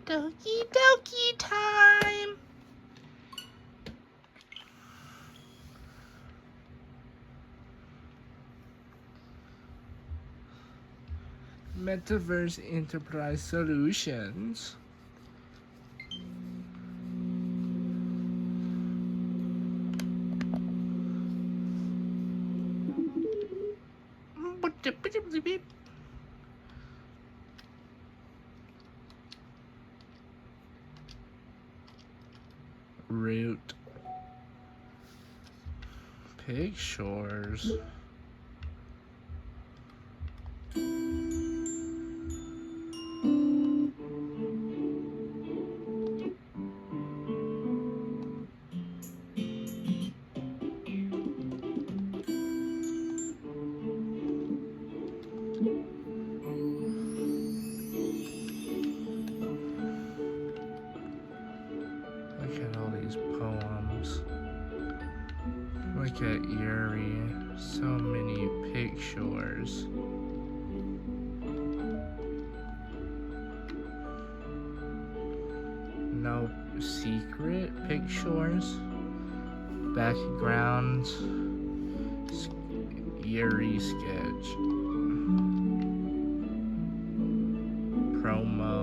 Doki Doki time! Metaverse Enterprise Solutions. Root. Pig Shores. Look at all these poems. Look at Yuri. So many pig shores. No secret pig shores. Background. Yuri sketch. Promo.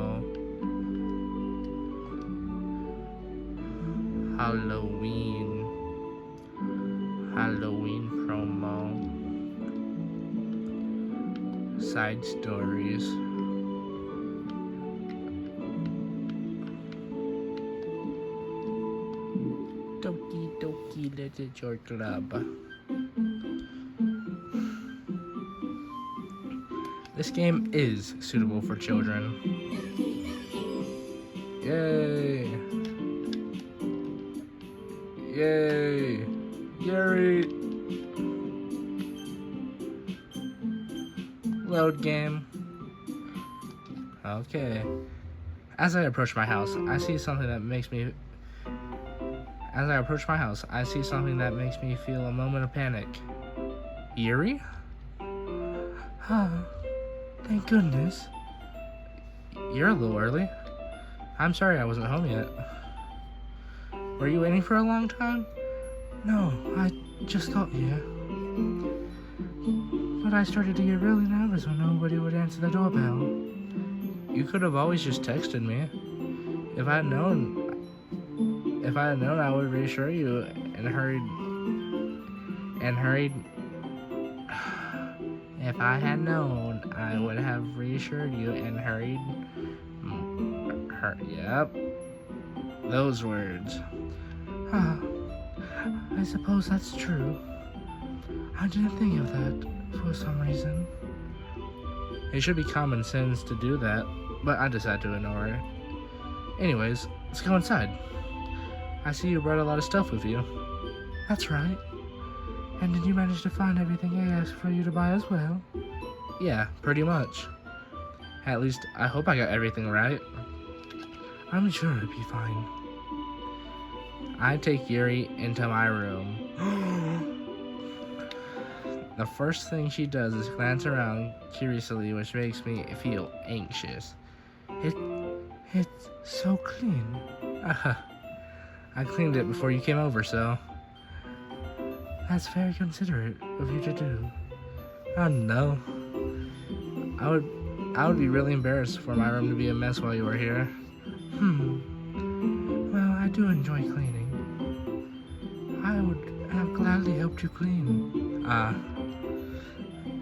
Halloween promo. Side stories. Doki Doki Literature Club. This game is suitable for children. Yay! Yay! Yuri! Load game. Okay. As I approach my house, I see something that makes me feel a moment of panic. Yuri? Thank goodness. You're a little early. I'm sorry I wasn't home yet. Were you waiting for a long time? No, I just got here. But I started to get really nervous when nobody would answer the doorbell. You could have always just texted me. If I had known, I would reassure you and hurried. If I had known, I would have reassured you and hurried. Yep. Those words. I suppose that's true. I didn't think of that for some reason. It should be common sense to do that, but I decided to ignore it. Anyways, let's go inside. I see you brought a lot of stuff with you. That's right. And did you manage to find everything I asked for you to buy as well? Yeah, pretty much. At least, I hope I got everything right. I'm sure it'll be fine. I take Yuri into my room. The first thing she does is glance around curiously, which makes me feel anxious. It's so clean. I cleaned it before you came over, so... That's very considerate of you to do. Oh no. I would be really embarrassed for my room to be a mess while you were here. Well, I do enjoy cleaning. I would have gladly helped you clean.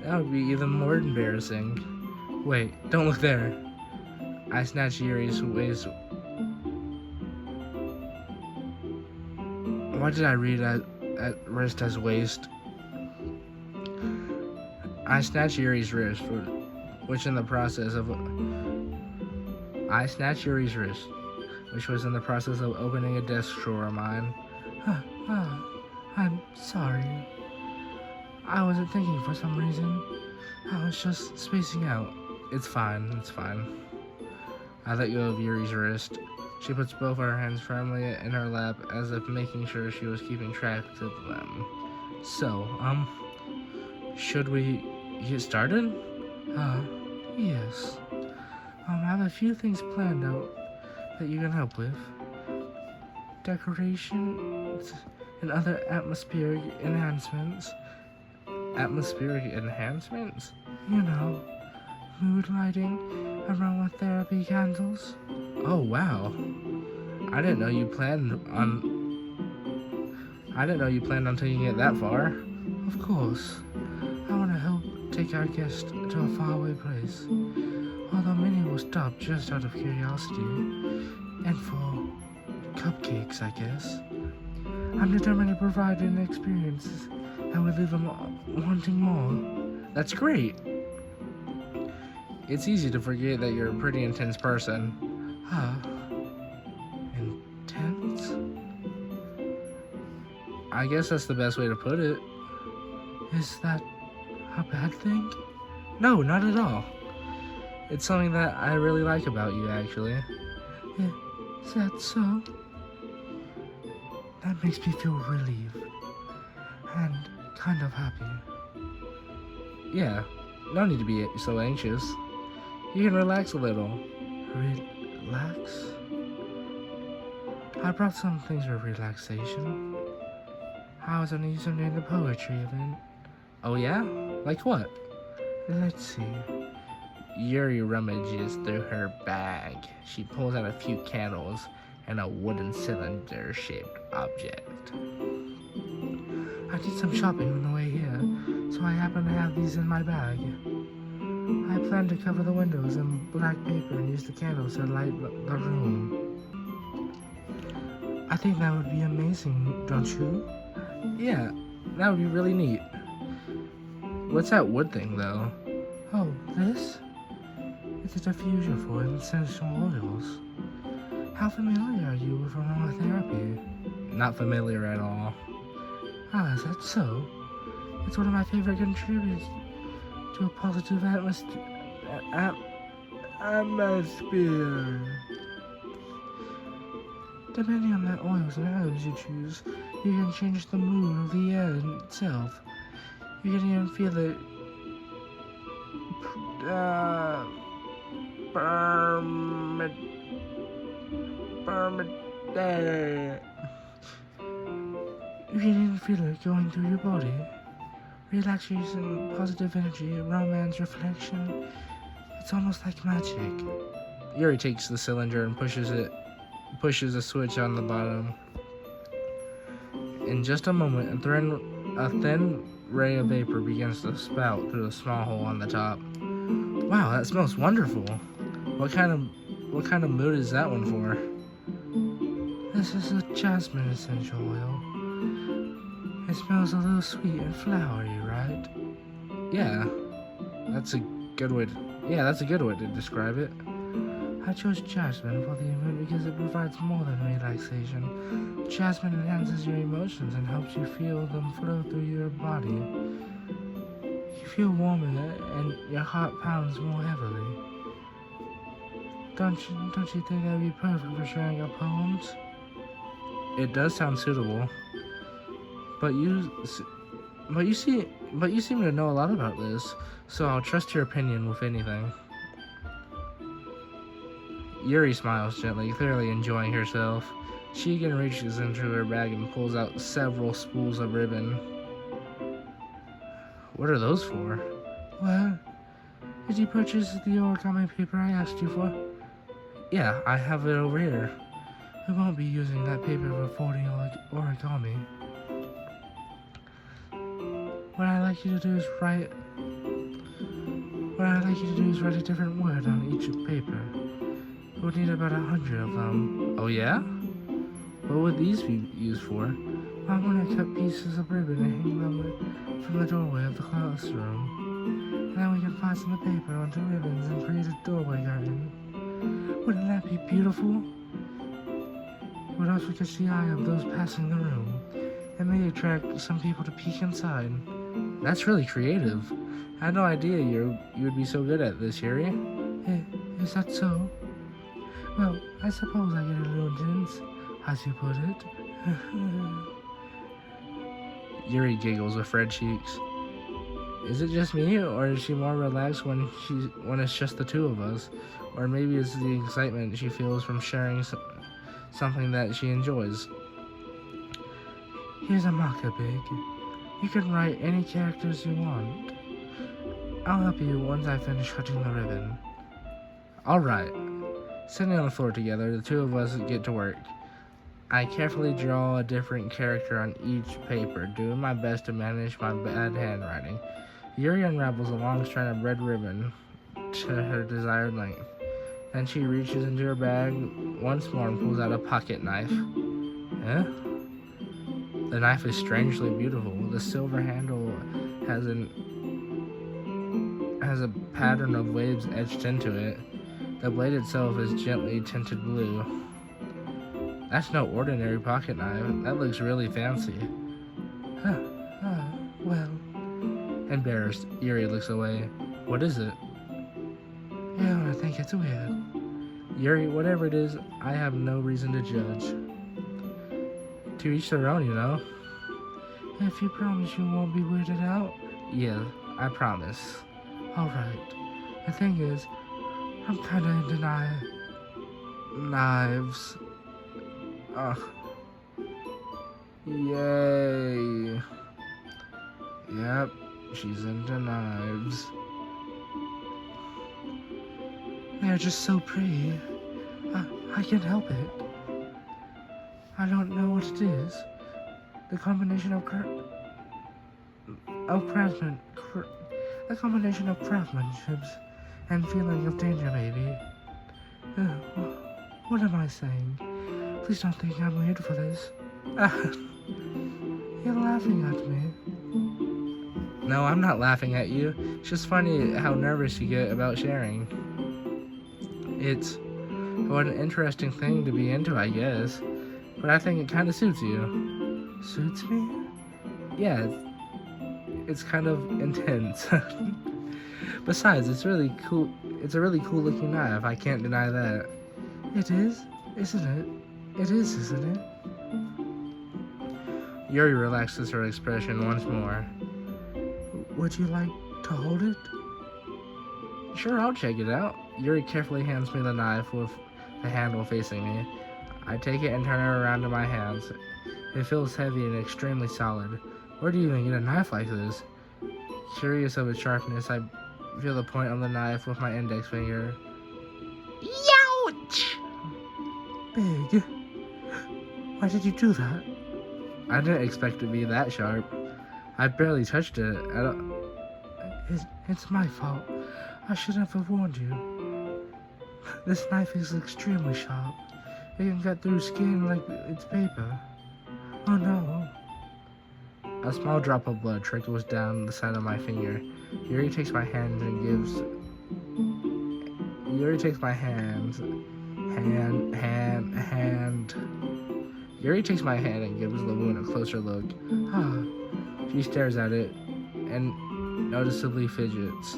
That would be even more embarrassing. Wait, don't look there. I snatch Yuri's waist. Why did I read at wrist as waist? I snatch Yuri's wrist, which was in the process of opening a desk drawer of mine. I'm sorry. I wasn't thinking for some reason. I was just spacing out. It's fine. I let go of Yuri's wrist. She puts both her hands firmly in her lap as if making sure she was keeping track of them. So, should we get started? Yes. I have a few things planned out that you can help with? Decorations and other atmospheric enhancements. Atmospheric enhancements? You know, mood lighting, aromatherapy candles. Oh wow. I didn't know you planned on taking it that far. Of course. I want to help take our guest to a faraway place. Although many will stop just out of curiosity. And for cupcakes, I guess. I'm determined to provide an experience that will leave them wanting more. That's great. It's easy to forget that you're a pretty intense person. Intense? I guess that's the best way to put it. Is that a bad thing? No, not at all. It's something that I really like about you, actually. Is that so? That makes me feel relieved. And kind of happy. Yeah, no need to be so anxious. You can relax a little. Relax? I brought some things for relaxation. I was only using during the poetry event. Oh yeah? Like what? Let's see. Yuri rummages through her bag. She pulls out a few candles and a wooden cylinder-shaped object. I did some shopping on the way here, so I happen to have these in my bag. I plan to cover the windows in black paper and use the candles to light the room. I think that would be amazing, don't you? Yeah, that would be really neat. What's that wood thing, though? Oh, this? It's a diffuser for essential oils. How familiar are you with aromatherapy? Not familiar at all. Ah, is that so? It's one of my favorite contributors to a positive atmosphere. Depending on the oils and herbs you choose, you can change the mood of the air itself. You can even feel it you can even feel it going through your body. Relaxation, positive energy, romance, reflection. It's almost like magic. Yuri takes the cylinder and pushes a switch on the bottom. In just a moment, a thin ray of vapor begins to spout through a small hole on the top. Wow, that smells wonderful. What kind of mood is that one for? This is a jasmine essential oil. It smells a little sweet and flowery, right? Yeah, that's a good way to describe it. I chose jasmine for the event because it provides more than relaxation. Jasmine enhances your emotions and helps you feel them flow through your body. You feel warmer and your heart pounds more heavily. Don't you think that would be perfect for sharing your poems? It does sound suitable. But you seem to know a lot about this, so I'll trust your opinion with anything. Yuri smiles gently, clearly enjoying herself. She again reaches into her bag and pulls out several spools of ribbon. What are those for? Well, did you purchase the origami paper I asked you for? Yeah, I have it over here. We won't be using that paper for folding origami. What I'd like you to do is write a different word on each paper. We'll need about 100 of them. Oh yeah? What would these be used for? I'm going to cut pieces of ribbon and hang them from the doorway of the classroom. And then we can fasten the paper onto ribbons and create a doorway curtain. Wouldn't that be beautiful? It would also catch the eye of those passing the room. It may attract some people to peek inside. That's really creative. I had no idea you would be so good at this, Yuri. Is that so? Well, I suppose I get a little intense, as you put it. Yuri giggles with red cheeks. Is it just me, or is she more relaxed when it's just the two of us? Or maybe it's the excitement she feels from sharing something that she enjoys. Here's a marker, Big. You can write any characters you want. I'll help you once I finish cutting the ribbon. Alright. Sitting on the floor together, the two of us get to work. I carefully draw a different character on each paper, doing my best to manage my bad handwriting. Yuri unravels a long strand of red ribbon to her desired length. Then she reaches into her bag once more and pulls out a pocket knife. Huh? The knife is strangely beautiful. The silver handle has a pattern of waves etched into it. The blade itself is gently tinted blue. That's no ordinary pocket knife. That looks really fancy. Well. Embarrassed, Yuri looks away. What is it? Yeah, I think it's weird. Yuri, whatever it is, I have no reason to judge. To each their own, you know. If you promise you won't be weirded out? Yeah, I promise. Alright. The thing is, I'm kinda into knives. Ugh. Yay. Yep, she's into knives. They're just so pretty. I can't help it. I don't know what it is. The combination of craftsmanship and feeling of danger, maybe. What am I saying? Please don't think I'm weird for this. You're laughing at me. No, I'm not laughing at you. It's just funny how nervous you get about sharing. It's what an interesting thing to be into, I guess. But I think it kind of suits you. Suits me? Yeah, it's kind of intense. Besides, it's really cool. It's a really cool looking knife. I can't deny that. It is, isn't it? It is, isn't it? Yuri relaxes her expression once more. Would you like to hold it? Sure, I'll check it out. Yuri carefully hands me the knife with the handle facing me. I take it and turn it around in my hands. It feels heavy and extremely solid. Where do you even get a knife like this? Curious of its sharpness, I feel the point of the knife with my index finger. Youch! Big, why did you do that? I didn't expect it to be that sharp. I barely touched it. It's my fault. I should have warned you. This knife is extremely sharp. It can cut through skin like it's paper. Oh no. A small drop of blood trickles down the side of my finger. Yuri takes my hand and gives the wound a closer look. She stares at it and noticeably fidgets.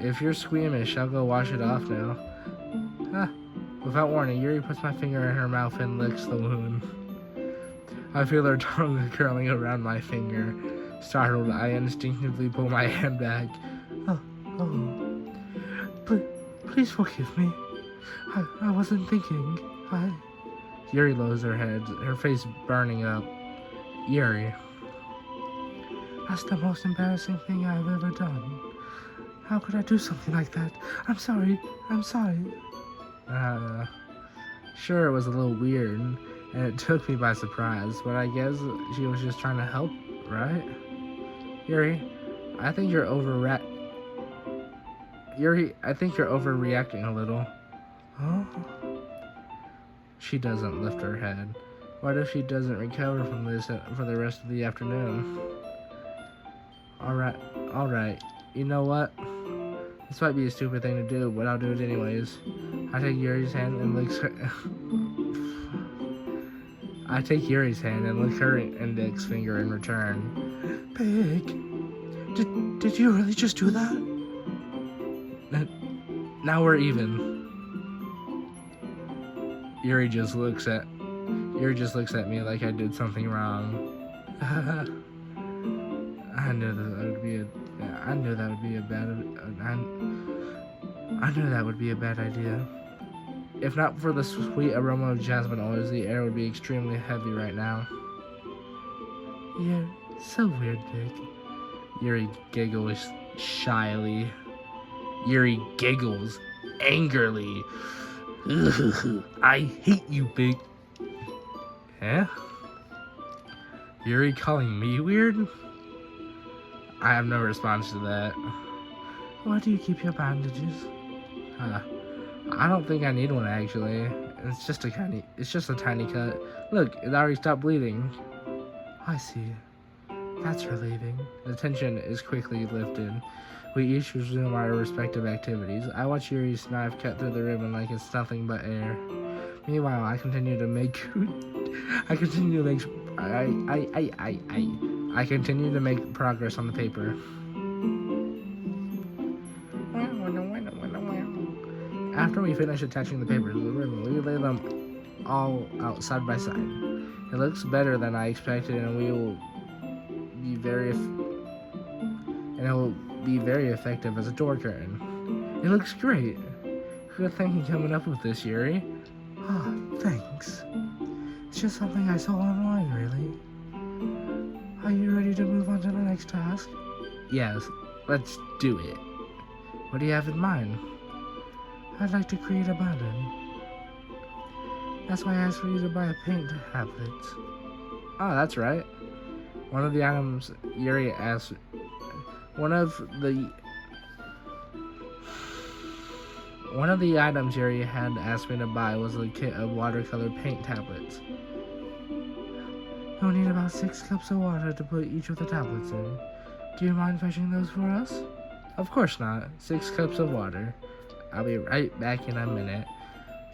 If you're squeamish, I'll go wash it off now. Without warning, Yuri puts my finger in her mouth and licks the wound. I feel her tongue curling around my finger. Startled, I instinctively pull my hand back. Please forgive me. I wasn't thinking. Yuri lowers her head, her face burning up. Yuri. That's the most embarrassing thing I've ever done. How could I do something like that? I'm sorry. Sure, it was a little weird, and it took me by surprise, but I guess she was just trying to help, right? Yuri, I think you're overreacting a little. Huh? She doesn't lift her head. What if she doesn't recover from this for the rest of the afternoon? Alright. You know what? This might be a stupid thing to do, but I'll do it anyways. I take Yuri's hand and lick her index finger in return. Pig, did you really just do that? Now we're even. Yuri just looks at me like I did something wrong. I knew that would be a. I knew that would be a bad. I knew that would be a bad idea. If not for the sweet aroma of jasmine oils, the air would be extremely heavy right now. You're so weird, Vic. Yuri giggles shyly. Yuri giggles angrily. I hate you, Vic. Huh? Yuri calling me weird? I have no response to that. Why do you keep your bandages? I don't think I need one actually. It's just a tiny cut. Look, it already stopped bleeding. I see. That's relieving. The tension is quickly lifted. We each resume our respective activities. I watch Yuri's knife cut through the ribbon like it's nothing but air. Meanwhile, I continue to make progress on the paper. After we finish attaching the papers to the ribbon, we lay them all out side by side. It looks better than I expected, and it will be very effective as a door curtain. It looks great. Good thinking coming up with this, Yuri. Ah, thanks. It's just something I saw online, really. Are you ready to move on to the next task? Yes, let's do it. What do you have in mind? I'd like to create a button. That's why I asked for you to buy a paint tablet. Oh, that's right. One of the items Yuri asked. One of the items Yuri had asked me to buy was a kit of watercolor paint tablets. You'll need about 6 cups of water to put each of the tablets in. Do you mind fetching those for us? Of course not. 6 cups of water. I'll be right back in a minute.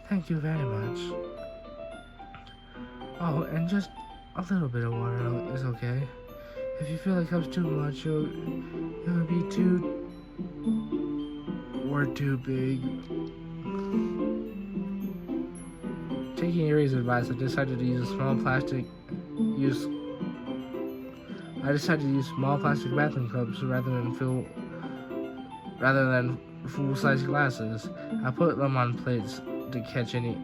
Thank you very much. Oh, and just a little bit of water is okay. If you feel like it's too much, it would be too big. Taking Yuri's advice, I decided to use small plastic bathroom cups rather than full-size glasses. I put them on plates that catch any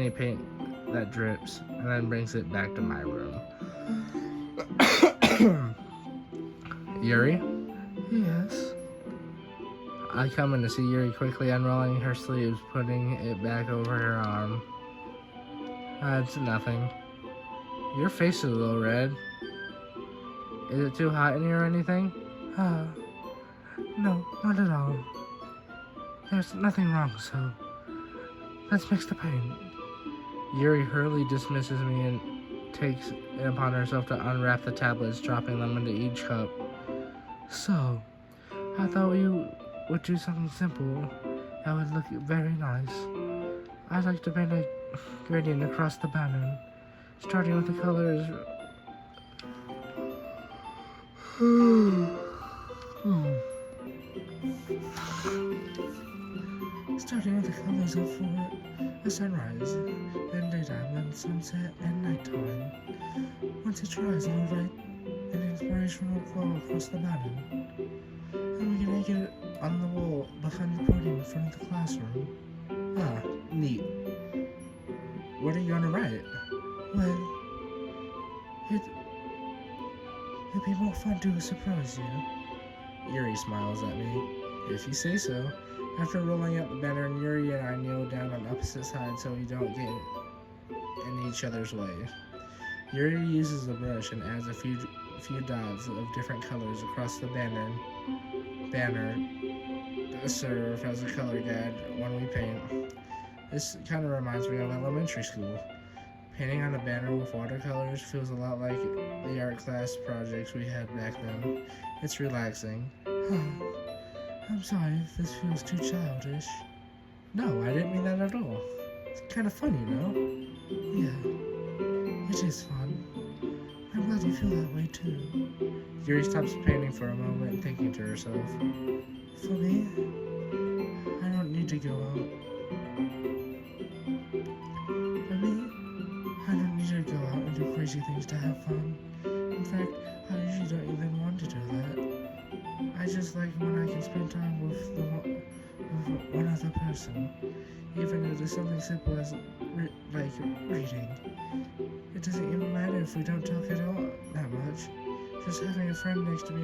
paint that drips, and then brings it back to my room. Yuri? Yes? I come in to see Yuri quickly unrolling her sleeves, putting it back over her arm. It's nothing. Your face is a little red. Is it too hot in here or anything? No, not at all. There's nothing wrong, so let's mix the paint. Yuri hurriedly dismisses me and takes it upon herself to unwrap the tablets, dropping them into each cup. So, I thought you would do something simple that would look very nice. I'd like to paint a gradient across the pattern, starting with the colors. Starting with the colors of a sunrise, then daytime, then sunset, and nighttime. Once it dries, I'll write an inspirational quote across the pattern, and we can make it on the wall behind the podium in front of the classroom. Ah, neat. What are you gonna write? Well, it'd be more fun to surprise you. Yuri smiles at me. If you say so. After rolling out the banner, Yuri and I kneel down on opposite sides so we don't get in each other's way. Yuri uses a brush and adds a few dots of different colors across the banner to serve as a color guide when we paint. This kind of reminds me of elementary school. Painting on a banner with watercolors feels a lot like the art class projects we had back then. It's relaxing. I'm sorry if this feels too childish. No, I didn't mean that at all. It's kind of fun, you know? Yeah, it is fun. I'm glad you feel that way too. Yuri stops painting for a moment, thinking to herself. For me, I don't need to go out. For me, I don't need to go out and do crazy things to have fun. In fact, I usually don't even want to do that. I just like when I can spend time with one other person, even if it's something simple as like reading. It doesn't even matter if we don't talk at all that much. Just having a friend next to me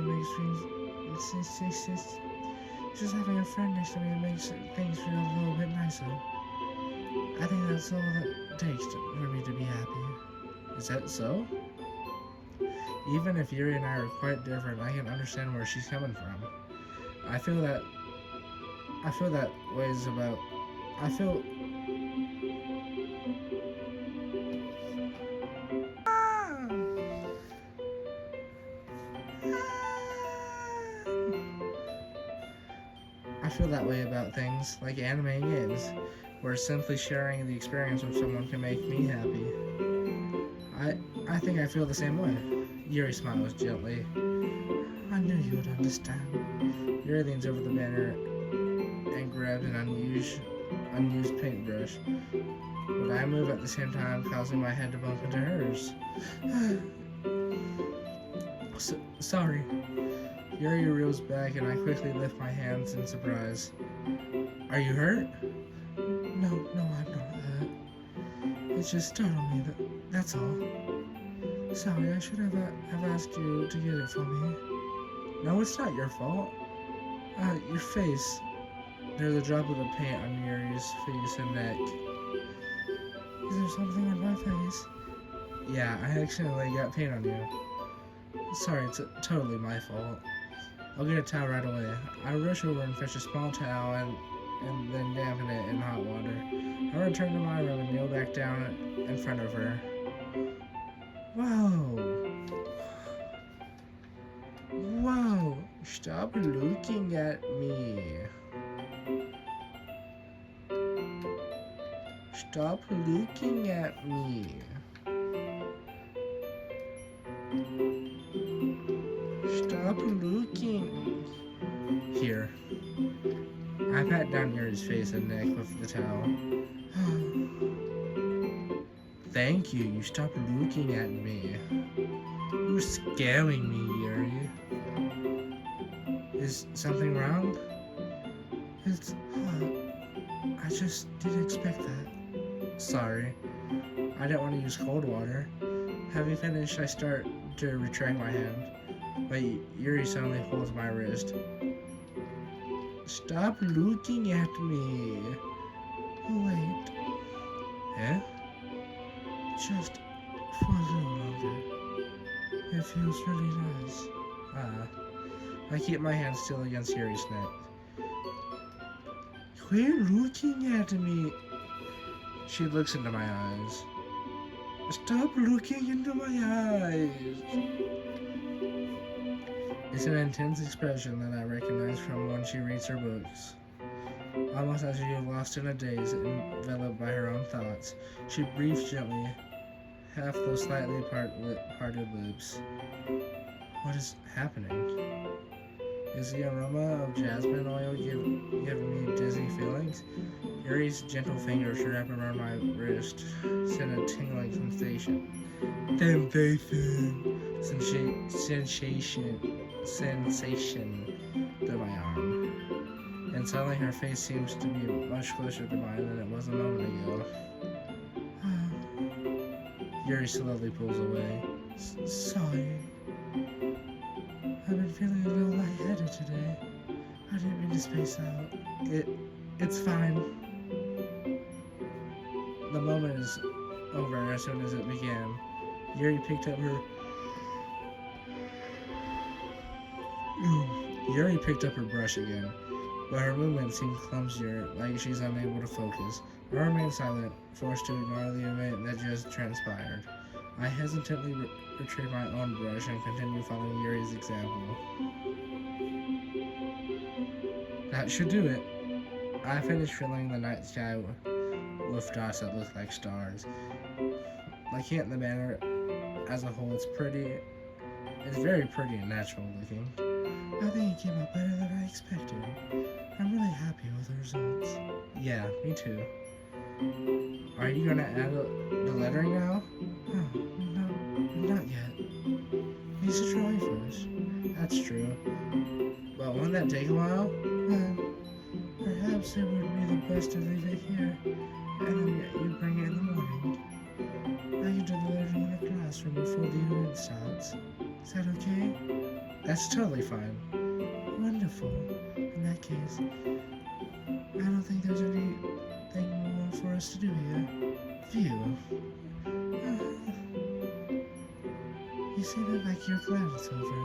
makes things feel a little bit nicer. I think that's all that takes for me to be happy. Is that so? Even if Yuri and I are quite different, I can understand where she's coming from. I feel that ways about. I feel. I feel that way about things like anime and games, where simply sharing the experience with someone can make me happy. I think I feel the same way. Yuri smiles gently. I knew you would understand. Yuri leans over the banner and grabs an unused paintbrush, but I move at the same time, causing my head to bump into hers. Sorry. Yuri reels back and I quickly lift my hands in surprise. Are you hurt? No, I'm not hurt. It just startled me, that's all. Sorry, I should have asked you to get it for me. No, it's not your fault. Your face. There's a drop of the paint on Yuri's face and neck. Is there something on my face? Yeah, I accidentally got paint on you. Sorry, it's totally my fault. I'll get a towel right away. I rush over and fetch a small towel and then dampen it in hot water. I return to my room and kneel back down in front of her. Whoa, stop looking at me. Stop looking at me. Stop looking. Here. I pat down Yuri's face and neck with the towel. Thank you. You stopped looking at me. You're scaring me, Yuri. Is something wrong? It's... I just didn't expect that. Sorry. I didn't want to use cold water. Having finished, I start to retract my hand, but Yuri suddenly holds my wrist. Stop looking at me. Wait. Eh? Just for a little longer. It feels really nice. I keep my hand still against Yuri's neck. Quit looking at me. She looks into my eyes. Stop looking into my eyes. It's an intense expression that I recognize from when she reads her books. Almost as if she was lost in a daze, enveloped by her own thoughts. She breathes gently, half those slightly parted lips. What is happening? Is the aroma of jasmine oil giving me dizzy feelings? Yuri's gentle fingers wrap around my wrist send a tingling sensation to my arm. And suddenly her face seems to be much closer to mine than it was a moment ago. Yuri slowly pulls away. Sorry. I've been feeling a little lightheaded today. I didn't mean to space out. It's fine. The moment is over as soon as it began. Yuri picked up her brush again, but her movements seemed clumsier, like she's unable to focus. I remained silent, forced to ignore the event that just transpired. I hesitantly retrieved my own brush and continued following Yuri's example. That should do it. I finished filling the night sky with dots that look like stars. Like it in the banner as a whole, it's very pretty and natural looking. I think it came out better than I expected. I'm really happy with the results. Yeah, me too. Are you gonna add the lettering now? Oh, no, not yet. He's a jellyfish. That's true. But wouldn't that take a while? Perhaps it would be the best to leave it here, and then you bring it in the morning. I can deliver it in the classroom before the unit starts. Is that okay? That's totally fine. Wonderful. In that case, I don't think there's anything more for us to do here. Phew. You seem like you're glad it's over.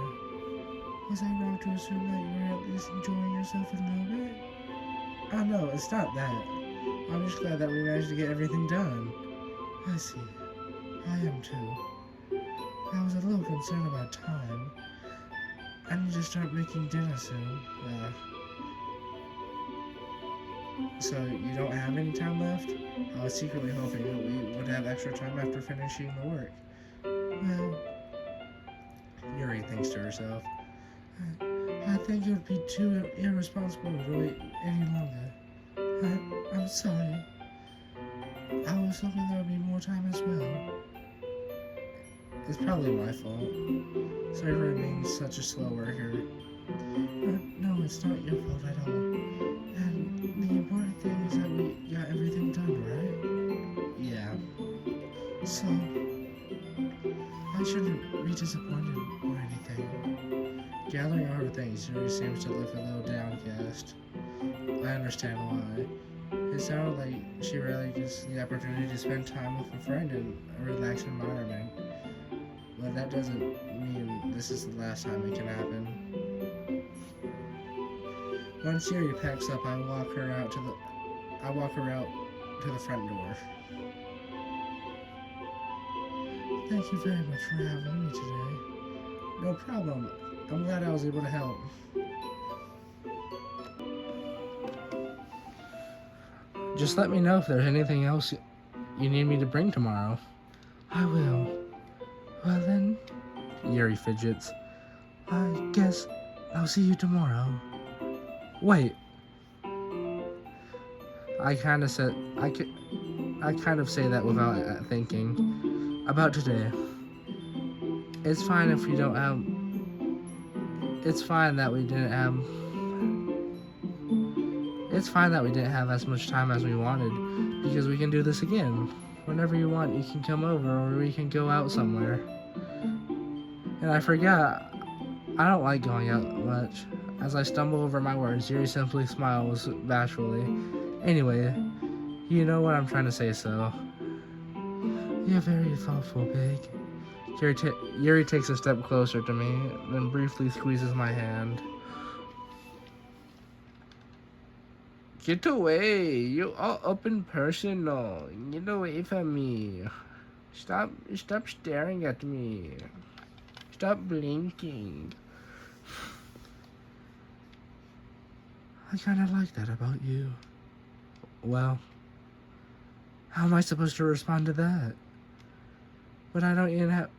Was I wrong to assume that you were at least enjoying yourself a little bit? Oh no, it's not that. I'm just glad that we managed to get everything done. I see. I am too. I was a little concerned about time. I need to start making dinner soon. So you don't have any time left? I was secretly hoping that we would have extra time after finishing the work. Well, Yuri thinks to herself. I think it would be too irresponsible to wait any longer. I'm sorry. I was hoping there would be more time as well. It's probably my fault. Sorry for being such a slow worker. No, it's not your fault at all. And the important thing is that we got everything done, right? Yeah. So, I shouldn't be disappointed or anything. Gathering all her things, Yuri seems to look a little downcast. I understand why. It sounded like she really gets the opportunity to spend time with a friend in a relaxed environment. But that doesn't mean this is the last time it can happen. Once Yuri packs up, I walk her out to the front door. Thank you very much for having me today. No problem. I'm glad I was able to help. Just let me know if there's anything else you need me to bring tomorrow. I will. Well then, Yuri fidgets. I guess I'll see you tomorrow. Wait. I kind of say that without thinking. About today. It's fine if we don't have. It's fine that we didn't have. It's fine that we didn't have as much time as we wanted, because we can do this again. Whenever you want, you can come over, or we can go out somewhere. And I forgot, I don't like going out much. As I stumble over my words, Yuri simply smiles bashfully. Anyway, you know what I'm trying to say, so. You're very thoughtful, Big. Yuri takes a step closer to me, then briefly squeezes my hand. Get away! You're all up and personal. Get away from me. Stop staring at me. Stop blinking. I kinda like that about you. Well, how am I supposed to respond to that? But I don't even have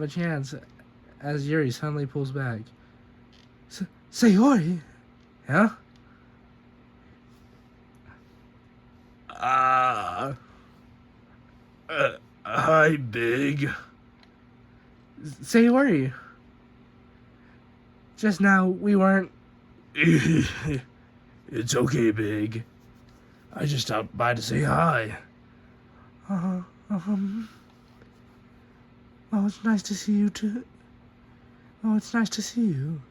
a chance, as Yuri suddenly pulls back. Sayori? Huh? Hi, Big. Sayori. Just now, we weren't... It's okay, Big. I just stopped by to say hi. Well, it's nice to see you, too. Oh, it's nice to see you.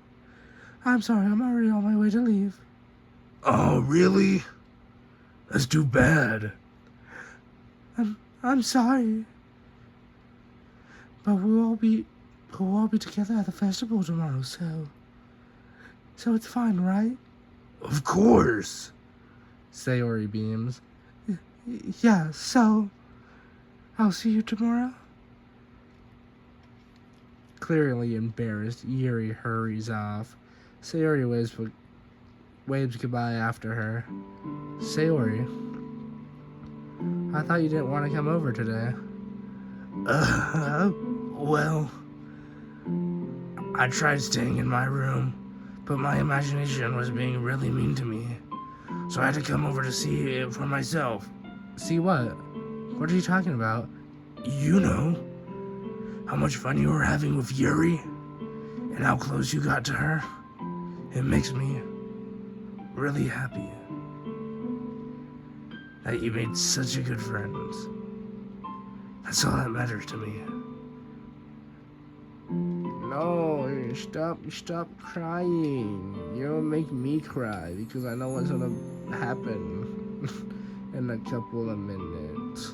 I'm sorry, I'm already on my way to leave. Oh, really? That's too bad. I'm sorry. But we'll all be together at the festival tomorrow, so it's fine, right? Of course. Sayori beams. Yeah, so I'll see you tomorrow. Clearly embarrassed, Yuri hurries off. Sayori waves goodbye after her. Sayori, I thought you didn't want to come over today. Well, I tried staying in my room, but my imagination was being really mean to me. So I had to come over to see it for myself. See what? What are you talking about? You know. how much fun you were having with Yuri and how close you got to her. It makes me really happy that you made such a good friend. That's all that matters to me. No, stop crying. You'll make me cry because I know what's gonna happen in a couple of minutes.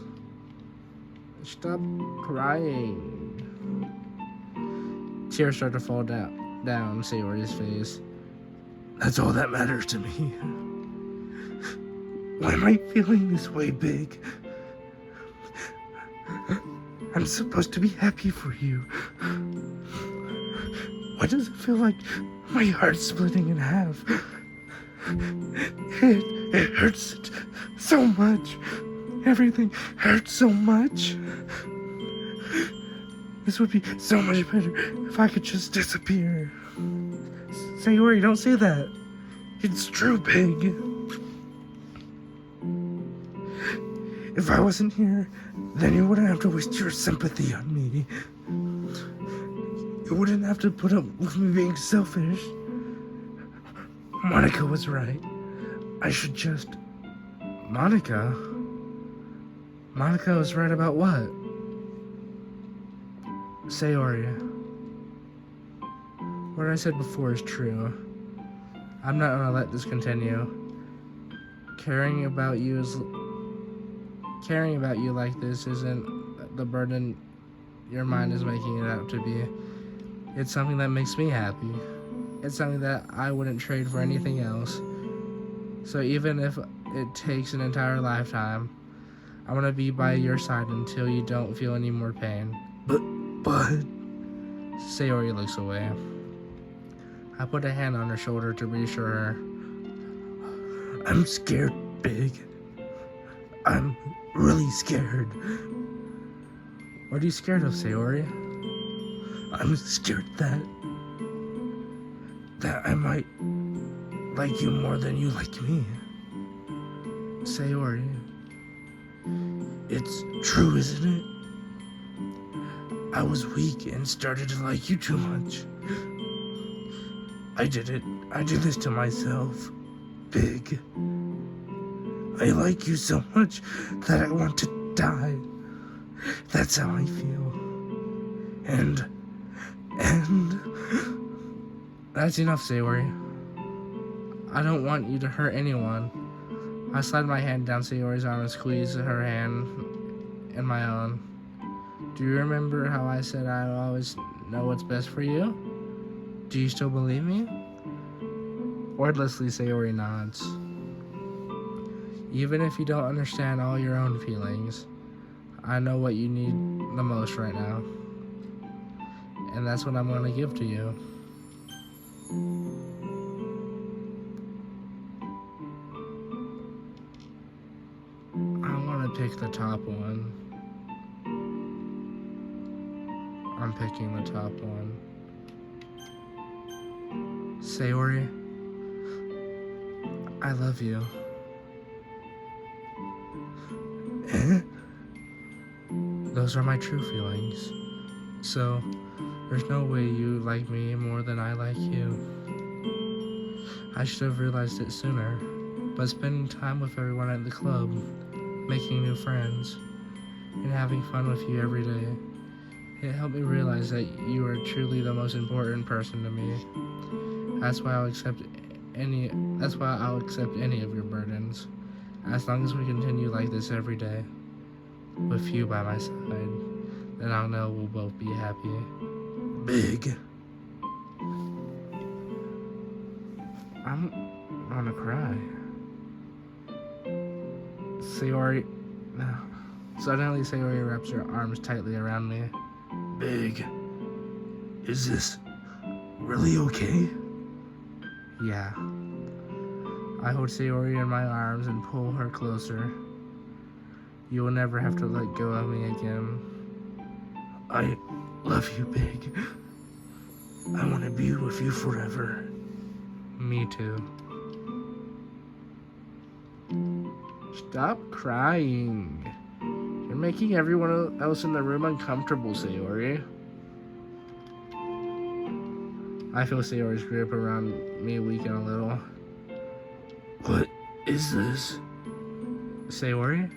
Stop crying. Tears start to fall down Sayori's face. That's all that matters to me. Why am I feeling this way, Big? I'm supposed to be happy for you. Why does it feel like my heart's splitting in half? It hurts so much. Everything hurts so much. This would be so much better if I could just disappear. Sayori, don't say that. It's true, Big. If I wasn't here, then you wouldn't have to waste your sympathy on me. You wouldn't have to put up with me being selfish. Monica was right. I should just... Monica? Monica was right about what? Sayori. What I said before is true. I'm not gonna let this continue. Caring about you like this isn't the burden your mind is making it out to be. It's something that makes me happy. It's something that I wouldn't trade for anything else. So even if it takes an entire lifetime, I'm gonna be by your side until you don't feel any more pain. But... Sayori looks away. I put a hand on her shoulder to reassure her. I'm scared, Big. I'm really scared. What are you scared of, Sayori? I'm scared that I might like you more than you like me. Sayori, it's true, isn't it? I was weak and started to like you too much. I did it. I did this to myself, Big. I like you so much that I want to die. That's how I feel. And that's enough, Sayori. I don't want you to hurt anyone. I slide my hand down Sayori's arm and squeeze her hand in my own. Do you remember how I said I always know what's best for you? Do you still believe me? Wordlessly, Sayori nods. Even if you don't understand all your own feelings, I know what you need the most right now. And that's what I'm going to give to you. I'm going to pick the top one. I'm picking the top one. Sayori, I love you. Those are my true feelings. So, there's no way you like me more than I like you. I should have realized it sooner, but spending time with everyone at the club, making new friends, and having fun with you every day, it helped me realize that you are truly the most important person to me. That's why I'll accept any of your burdens, as long as we continue like this every day. With you by my side, then I'll know we'll both be happy. Big. I'm gonna cry. Sayori. Suddenly, Sayori wraps her arms tightly around me. Big. Is this really okay? Yeah. I hold Sayori in my arms and pull her closer. You will never have to let go of me again. I love you, Big. I want to be with you forever. Me too. Stop crying. You're making everyone else in the room uncomfortable, Sayori. I feel Sayori's grip around me weaken a little. What is this? Sayori?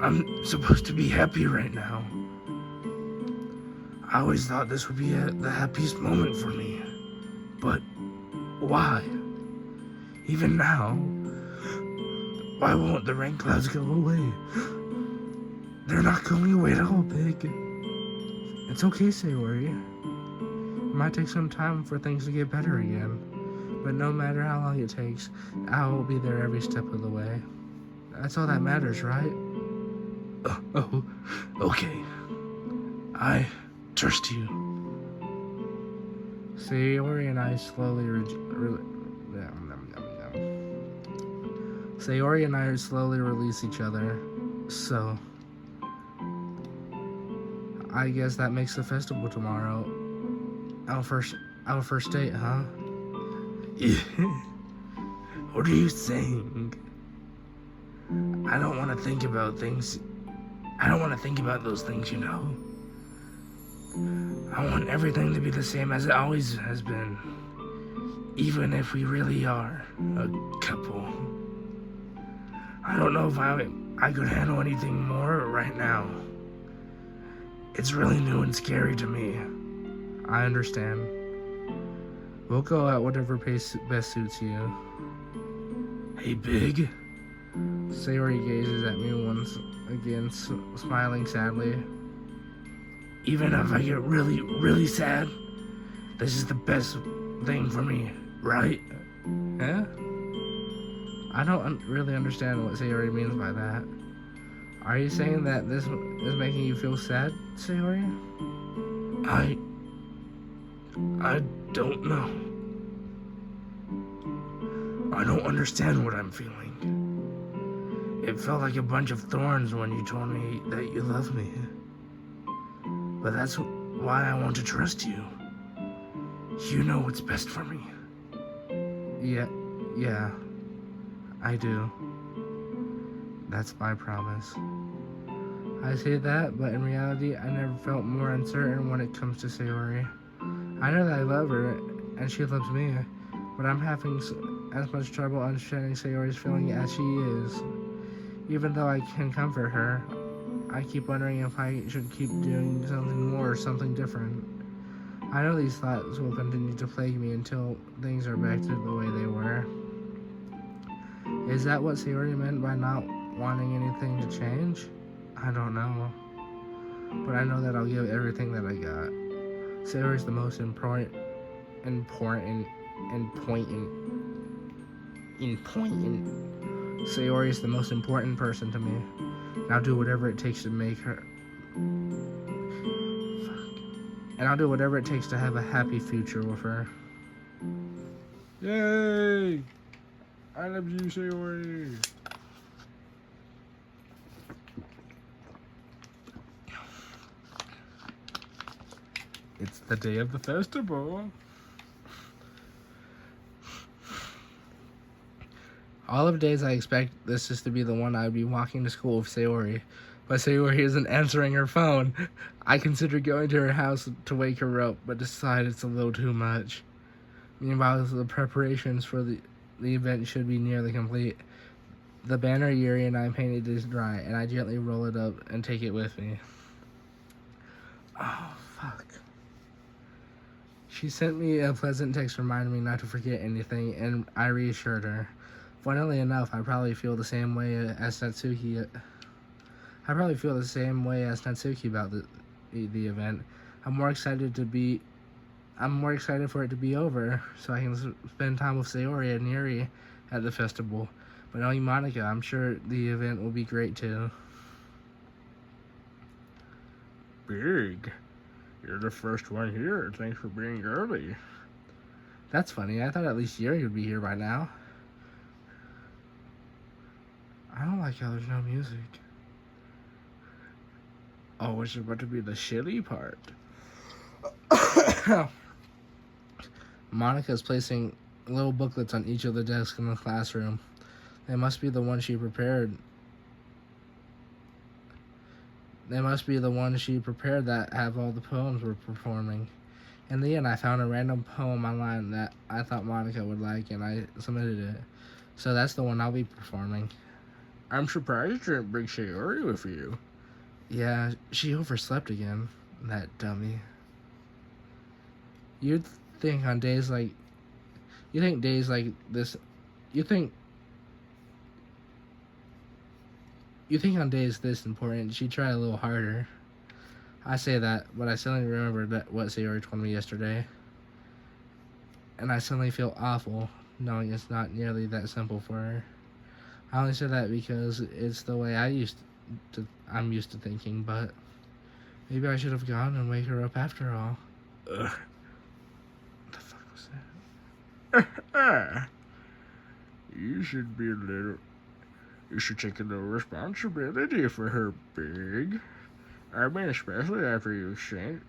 I'm supposed to be happy right now. I always thought this would be the happiest moment for me. But why? Even now, why won't the rain clouds go away? They're not going away at all, Big. It's okay, Sayori. It might take some time for things to get better again. But no matter how long it takes, I will be there every step of the way. That's all that matters, right? Oh, okay. I trust you. Sayori and I slowly Sayori and I slowly release each other. So, I guess that makes the festival tomorrow. Our first date, huh? Yeah. What are you saying? I don't want to think about things. I don't want to think about those things, you know. I want everything to be the same as it always has been. Even if we really are a couple. I don't know if I could handle anything more right now. It's really new and scary to me. I understand. We'll go at whatever pace best suits you. Hey, Big. Sayori gazes at me once again, smiling sadly. Even if I get really, really sad, this is the best thing for me, right? Yeah? I don't really understand what Sayori means by that. Are you saying that this is making you feel sad, Sayori? I don't know. I don't understand what I'm feeling. It felt like a bunch of thorns when you told me that you love me. But that's why I want to trust you. You know what's best for me. Yeah, I do. That's my promise. I say that, but in reality, I never felt more uncertain when it comes to Sayori. I know that I love her, and she loves me, but I'm having as much trouble understanding Sayori's feeling as she is. Even though I can comfort her, I keep wondering if I should keep doing something more or something different. I know these thoughts will continue to plague me until things are back to the way they were. Is that what Sayori meant by not wanting anything to change? I don't know. But I know that I'll give everything that I got. Sayori's the most important Sayori is the most important person to me. And I'll do whatever it takes to make her. And I'll do whatever it takes to have a happy future with her. Yay! I love you, Sayori. It's the day of the festival. All of the days I expect this is to be the one I would be walking to school with Sayori. But Sayori isn't answering her phone. I consider going to her house to wake her up, but decide it's a little too much. Meanwhile, the preparations for the event should be nearly complete. The banner Yuri and I painted is dry, and I gently roll it up and take it with me. Oh, fuck. She sent me a pleasant text reminding me not to forget anything, and I reassured her. Funnily enough, I probably feel the same way as Natsuki about the event. I'm more excited for it to be over, so I can spend time with Sayori and Yuri at the festival. But knowing Monica, I'm sure the event will be great too. Big. You're the first one here. Thanks for being early. That's funny. I thought at least Yuri would be here by now. I don't like how there's no music. Oh, it's about to be the shitty part. Monica's placing little booklets on each of the desks in the classroom. They must be the ones she prepared. That have all the poems we're performing. In the end, I found a random poem online that I thought Monica would like, and I submitted it. So that's the one I'll be performing. I'm surprised you didn't bring Sayori with you. Yeah, she overslept again. That dummy. You'd think on days like... You think days like this... You think on days this important, she'd try a little harder. I say that, but I suddenly remember that what Sayori told me yesterday. And I suddenly feel awful, knowing it's not nearly that simple for her. I only say that because it's the way I'm used to thinking, but maybe I should have gone and wake her up after all. Ugh. What the fuck was that? You should take a little responsibility for her, Big. I mean, especially after you exchange.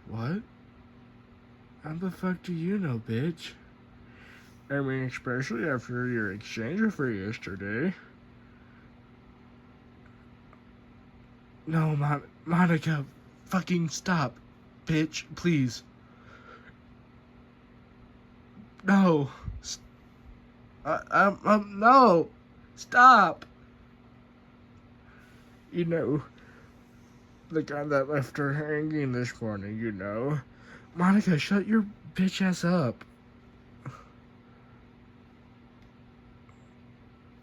What? How the fuck do you know, bitch? I mean, especially after your exchange with her yesterday. No, Monica, fucking stop, bitch, please. No. No. Stop. You know, the guy that left her hanging this morning, you know. Monica, shut your bitch ass up.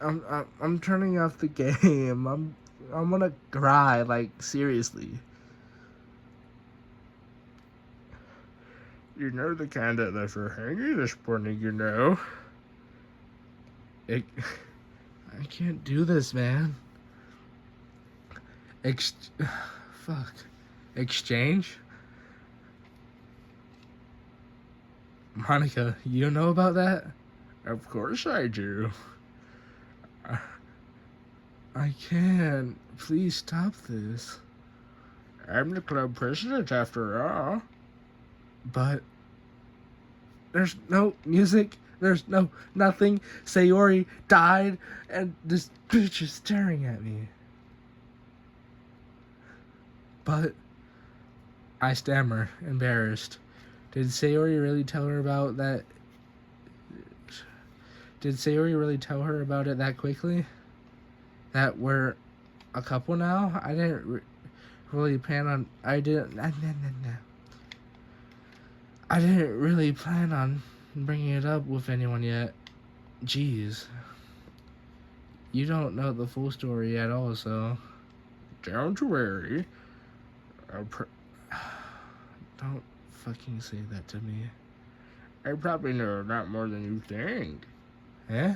I'm turning off the game. I'm gonna cry, like, seriously. You know the kind that left her hanging this morning, you know. I can't do this, man. Fuck. Exchange? Monica, you know about that? Of course I do. I can't. Please stop this. I'm the club president after all. But there's no music. There's no nothing. Sayori died, and this bitch is staring at me. But I stammer, embarrassed. Did Sayori really tell her about that? Did Sayori really tell her about it that quickly? That we're a couple now? I didn't really plan on... I didn't really plan on bringing it up with anyone yet. Jeez. You don't know the full story at all, so... Don't worry. Don't fucking say that to me. I probably know a lot more than you think. Eh?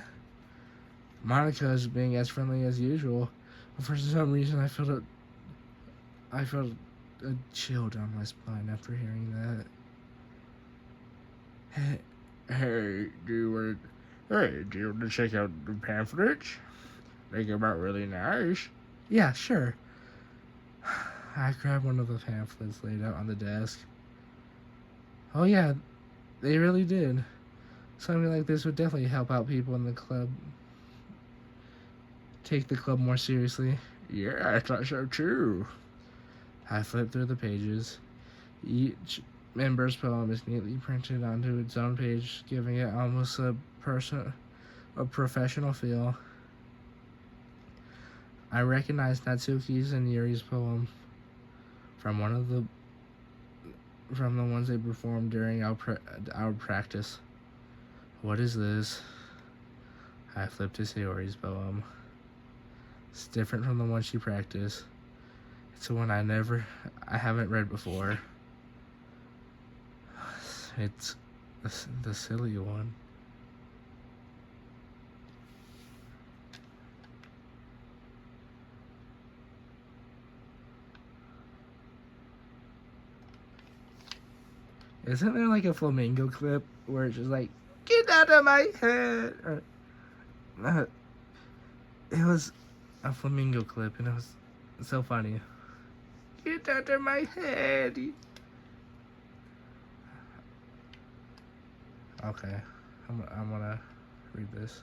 Monica is being as friendly as usual. But for some reason, I felt a chill down my spine after hearing that. Hey, do you want to check out the pamphlets? They come out really nice. Yeah, sure. I grabbed one of the pamphlets laid out on the desk. Oh yeah, they really did. Something like this would definitely help out people in the club. Take the club more seriously. Yeah, I thought so too. I flipped through the pages. Each member's poem is neatly printed onto its own page, giving it almost a professional feel. I recognized Natsuki's and Yuri's poem from the ones they performed during our practice. What is this? I flipped to Sayori's poem. It's different from the one she practiced. It's the one I haven't read before. It's the silly one. Isn't there like a flamingo clip where it's just like, get out of my head? Or, it was a flamingo clip and it was so funny. Get out of my head. Okay, I'm gonna read this.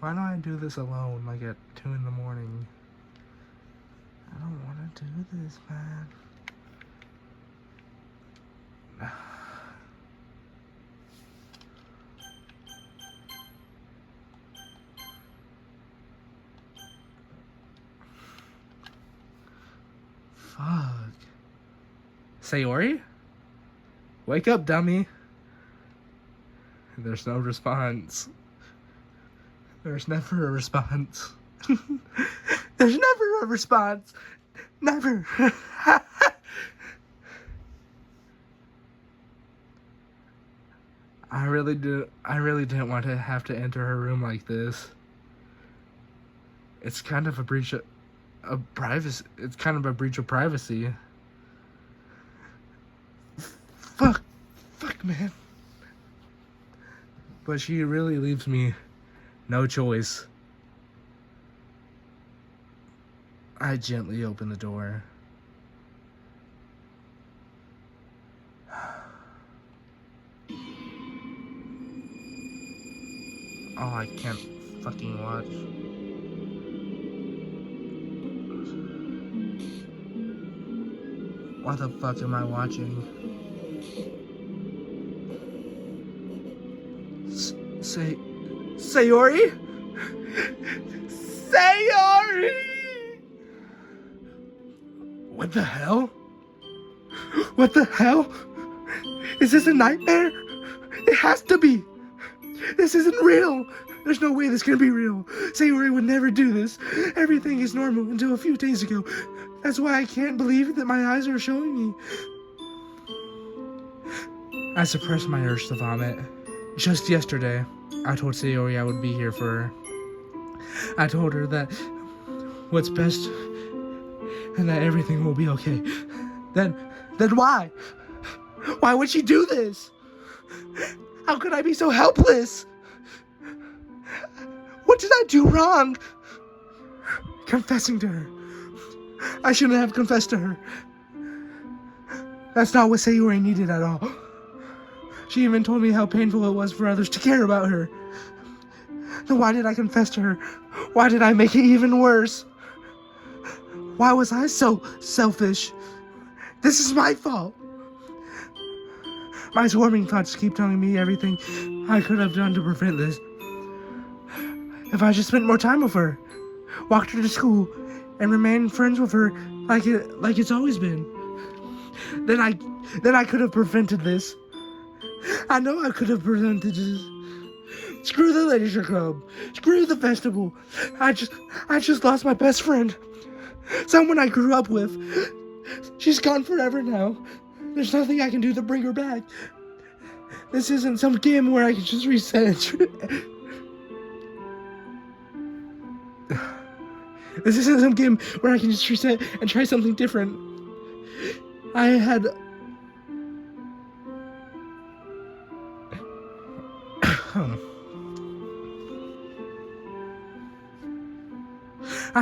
Why don't I do this alone, like at 2 in the morning? I don't want to do this, man. Fuck. Sayori? Wake up, dummy. There's no response. There's never a response. There's never a response. Never. I really didn't want to have to enter her room like this. It's kind of a breach of privacy. It's kind of a breach of privacy. Fuck, man. But she really leaves me no choice. I gently open the door. Oh, I can't fucking watch. What the fuck am I watching? Sayori? Sayori! What the hell? What the hell? Is this a nightmare? It has to be. This isn't real. There's no way this can be real. Sayori would never do this. Everything is normal until a few days ago. That's why I can't believe that my eyes are showing me. I suppressed my urge to vomit. Just yesterday, I told Sayori I would be here for her. I told her that what's best and that everything will be okay. Then why? Why would she do this? How could I be so helpless? What did I do wrong? Confessing to her. I shouldn't have confessed to her. That's not what Sayori needed at all. She even told me how painful it was for others to care about her. Then why did I confess to her? Why did I make it even worse? Why was I so selfish? This is my fault. My swarming thoughts keep telling me everything I could have done to prevent this. If I just spent more time with her, walked her to school, and remained friends with her like it's always been, then I could have prevented this. I know I could have prevented this. Screw the leisure club. Screw the festival. I just lost my best friend. Someone I grew up with. She's gone forever now. There's nothing I can do to bring her back. This isn't some game where I can just reset. This isn't some game where I can just reset and try something different. I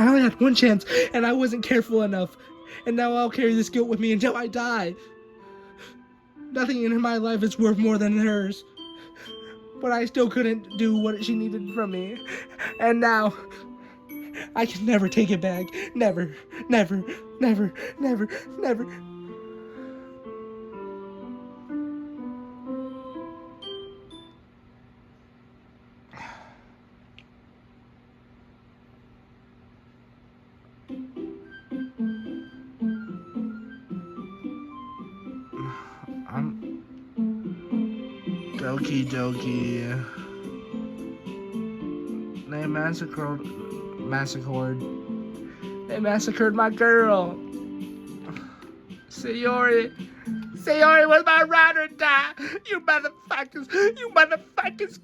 only had one chance, and I wasn't careful enough. And now I'll carry this guilt with me until I die. Nothing in my life is worth more than hers. But I still couldn't do what she needed from me. And now, I can never take it back. Never, never, never, never, never. Doki doki. They massacred my girl. Sayori was my ride or die. You motherfuckers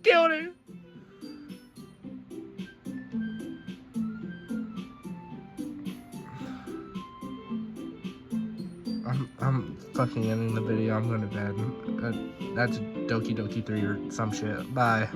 killed her. I'm fucking ending the video. I'm going to bed. That's Doki Doki 3 or some shit. Bye.